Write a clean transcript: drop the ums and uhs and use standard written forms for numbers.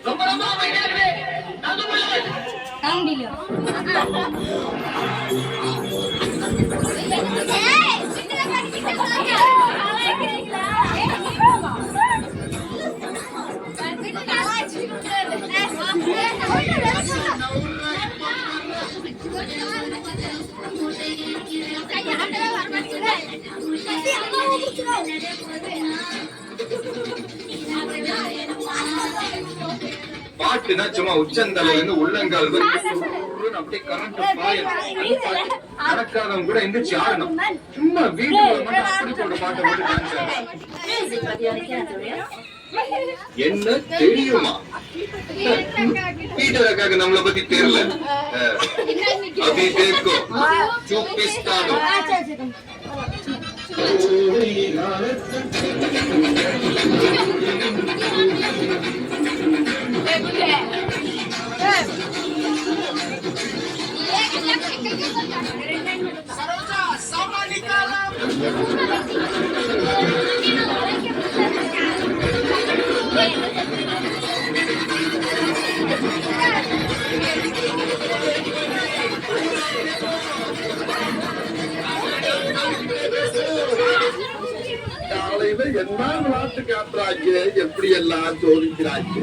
ரொம்ப ரொம்ப அமைதியா இருக்கு. பாட்டுனா சும்மா உச்சந்தலையில இருந்து உள்ளங்கால் வரைக்கும் அப்படியே கரண்ட் நடக்காதவங்க கூட எந்திரிச்சு ஆடணும். சும்மா வீட்டுல அப்படி போட்ட பாட்டை போட்டு என்ன தெரியுமா? பீட்டருக்காக நம்மளை பத்தி தெரியல. அபி தேக்கோ சூப்பிஸ்தானோ காலையில என்ன விளையாட்டு காட்டுறாங்க, எப்படி எல்லாம் சோதிக்கிறாங்க.